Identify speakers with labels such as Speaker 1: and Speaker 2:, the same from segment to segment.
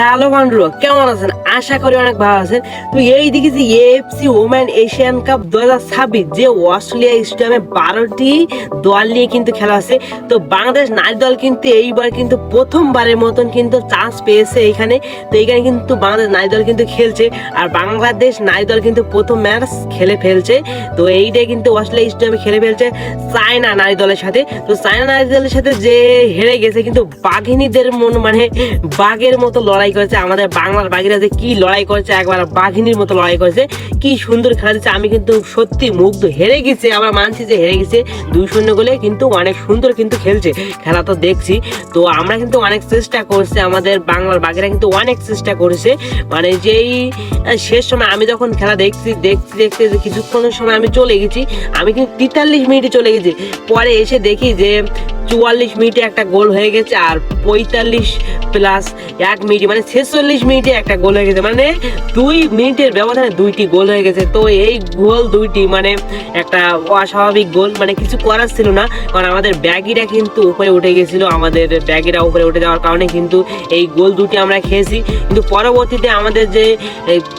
Speaker 1: Hello বন্ধুরা, কেমন আছেন? আশা করি অনেক ভালো আছেন। তো এই দিকে যে এএফসি ওমেন এশিয়ান কাপ 2026 যে অস্ট্রেলিয়া স্টেডিয়ামে 12টি দল নিয়ে কিন্তু খেলা আছে। তো বাংলাদেশ নারী দল কিন্তু এইবার কিন্তু প্রথমবারের মতন কিন্তু চান্স পেয়েছে এখানে। তো এইখানে কিন্তু বাংলাদেশ নারী দল কিন্তু খেলছে, আর বাংলাদেশ নারী দল কিন্তু প্রথম ম্যাচ খেলে ফেলছে। তো এইটাই কিন্তু অস্ট্রেলিয়া স্টেডিয়ামে খেলে ফেলছে চায়না নারী দলের সাথে। তো চায়না নারী দলের সাথে যে হেরে গেছে, কিন্তু বাঘিনীদের মানে বাঘের মতো লড়াই করেছে। আমাদের বাংলার বাঘিরা যে কি লড়াই করেছে, একবার বাঘিনীর মতো লড়াই করেছে, কি সুন্দর খেলা দিচ্ছে। আমি কিন্তু সত্যি মুগ্ধ। হেরে গেছে, আবার মানছি যে হেরে গেছে 2-0 গোলে, কিন্তু অনেক সুন্দর কিন্তু খেলছে, খেলা তো দেখছি। তো আমরা কিন্তু অনেক চেষ্টা করছি, আমাদের বাংলার বাঘিরা কিন্তু অনেক চেষ্টা করেছে। মানে যেই শেষ সময় আমি যখন খেলা দেখতে কিছুক্ষণের সময় আমি চলে গেছি, আমি কিন্তু 43 মিনিটে চলে গেছি। পরে এসে দেখি যে 44 মিনিটে একটা গোল হয়ে গেছে, আর 45 প্লাস 1 মিনিট মানে 46 মিনিটে একটা গোল হয়ে গেছে। মানে 2 মিনিটের ব্যবধানে 2টি গোল হয়ে গেছে। তো এই গোল 2টি মানে একটা অস্বাভাবিক গোল, মানে কিছু করার ছিল না, কারণ আমাদের ব্যাগিরা কিন্তু উপরে উঠে গেছিল। আমাদের ব্যাগিরা উপরে উঠে যাওয়ার কারণে কিন্তু এই গোল 2টি আমরা খেয়েছি। কিন্তু পরবর্তীতে আমাদের যে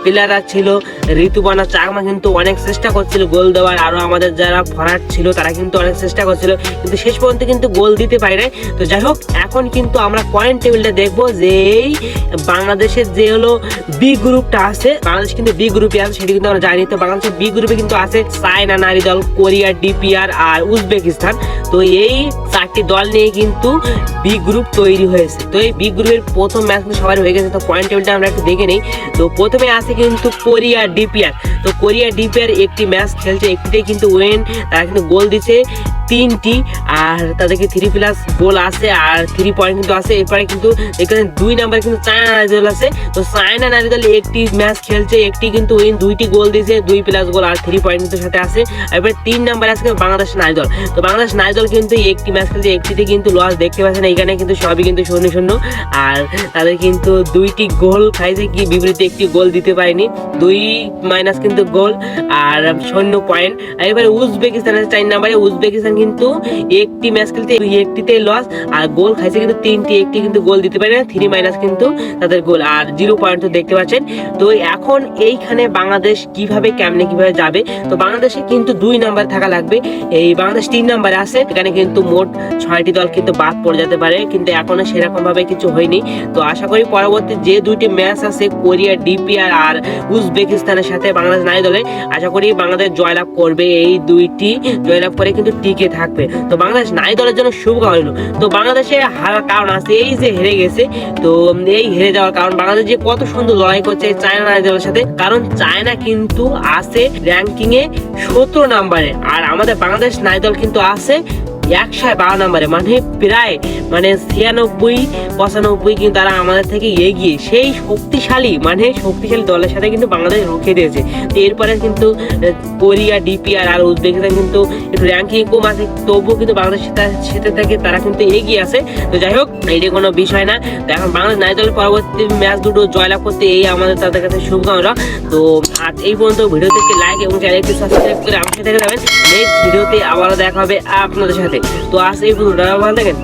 Speaker 1: প্লেয়াররা ছিল, ঋতুপর্ণা চাকমা কিন্তু অনেক চেষ্টা করছিল গোল দেওয়ার, আরও আমাদের যারা ফরওয়ার্ড ছিল তারা কিন্তু অনেক চেষ্টা করছিল, কিন্তু শেষ পর্যন্ত কিন্তু গোল দিতে পারি নাই। তো যাই হোক, এখন কিন্তু আমরা পয়েন্ট টেবিলটা দেখবো যে এই বাংলাদেশের যে হলো বি গ্রুপটা আছে, বাংলাদেশ কিন্তু বি গ্রুপে আছে, সেটি কিন্তু আমরা জানি। তো বাংলাদেশের বি গ্রুপে কিন্তু আছে চায়না নারী দল, কোরিয়া, ডিপিআর আর উজবেকিস্তান। তো এই 4টি দল নিয়ে কিন্তু বি গ্রুপ তৈরি হয়েছে। তো এই বি গ্রুপের প্রথম ম্যাচ কিন্তু সবার হয়ে গেছে। তো পয়েন্ট টেবিলটা আমরা একটু দেখে নিই। তো প্রথমে আছে কিন্তু কোরিয়া ডিপিআর। তো কোরিয়া ডিপিআর একটি ম্যাচ খেলছে, একটিতেই কিন্তু ওয়েন, তারা কিন্তু গোল দিচ্ছে 3টি, আর তাদেরকে 3+ গোল আছে, আর 3 পয়েন্ট কিন্তু আছে। এরপরে কিন্তু এখানে 2 নাম্বার কিন্তু চায়না নারী দল আছে। তো চায়না নারী দল একটি ম্যাচ খেলছে, একটি কিন্তু ওয়েন, 2টি গোল দিয়েছে, 2+ গোল আর 3 পয়েন্ট কিন্তু সাথে আছে। এরপরে 3 নাম্বার আছে বাংলাদেশ নারী দল। তো বাংলাদেশ নারী দল কিন্তু একটি ম্যাচ খেলছে, একটিতে কিন্তু লস দেখতে পাচ্ছেন। এখানে কিন্তু সবই কিন্তু 0-0, আর তাদের কিন্তু 2টি গোল খাইছে, কি বিপরীতে একটি গোল দিতে পারেনি, 2- কিন্তু গোল আর 0 পয়েন্ট। এবারে উজবেকিস্তান আছে 4 নাম্বারে। উজবেকিস্তান কিন্তু একটি ম্যাচ খেলতে, একটিতে লস, আর গোল খাইছে কিন্তু 3টি, একটি কিন্তু গোল দিতে পারে না, 3- কিন্তু তাদের গোল, আর 0 পয়েন্ট তো দেখতে পাচ্ছেন। তো এখন এইখানে বাংলাদেশ কিভাবে যাবে? তো বাংলাদেশে কিন্তু 2 নাম্বার থাকা লাগবে। এই বাংলাদেশ 3 নাম্বারে আছে, এখানে কিন্তু মোট 6টি দল কিন্তু বাদ পড়ে যেতে পারে, কিন্তু এখনো সেরকম ভাবে কিছু হয়নি। তো আশা করি পরবর্তী যে 2টি ম্যাচ আছে, কোরিয়া ডিপিআর আর উজবেকিস্তানের সাথে বাংলাদেশ নারী দলে, আশা করি বাংলাদেশ জয়লাভ করবে। এই 2টি জয়লাভ করে কিন্তু টিকে থাকবে। তো বাংলাদেশ নারী দলের জন্য শুভকামনা রইল। তো বাংলাদেশে হারার কারণ আছে, এই যে হেরে গেছে। তো এই হেরে যাওয়ার কারণ, বাংলাদেশ যে কত সুন্দর লড়াই করছে চায়না নারী দলের সাথে, কারণ চায়না কিন্তু আছে র্যাঙ্কিং এ 17 নাম্বারে, আর আমাদের বাংলাদেশ নারী দল কিন্তু আছে 112 নাম্বারে। মানে প্রায় 96-95 কিন্তু তারা আমাদের থেকে এগিয়ে। সেই শক্তিশালী দলের সাথে কিন্তু বাংলাদেশ রুখে দিয়েছে। তো এরপরে কিন্তু কোরিয়া, ডিপিআর আর উজবেকিস্তান কিন্তু একটু র্যাঙ্কিং কম আছে, তবুও কিন্তু বাংলাদেশের সাথে থেকে তারা কিন্তু এগিয়ে আছে। তো যাই হোক, এটা কোনো বিষয় না। তো এখন বাংলাদেশ নারী দলের পরবর্তী ম্যাচ দুটো জয়লাভ করতে এই আমাদের তাদের কাছে শুভকামনা। তো আজ এই পর্যন্ত। ভিডিও থেকে লাইক এবং চ্যানেলটি সাবস্ক্রাইব করে আমার সাথে যাবেন। নেক্সট ভিডিওতে আবারও দেখা হবে আপনাদের সাথে। তো আজ এই পর্যন্ত, ভালো থাকেন।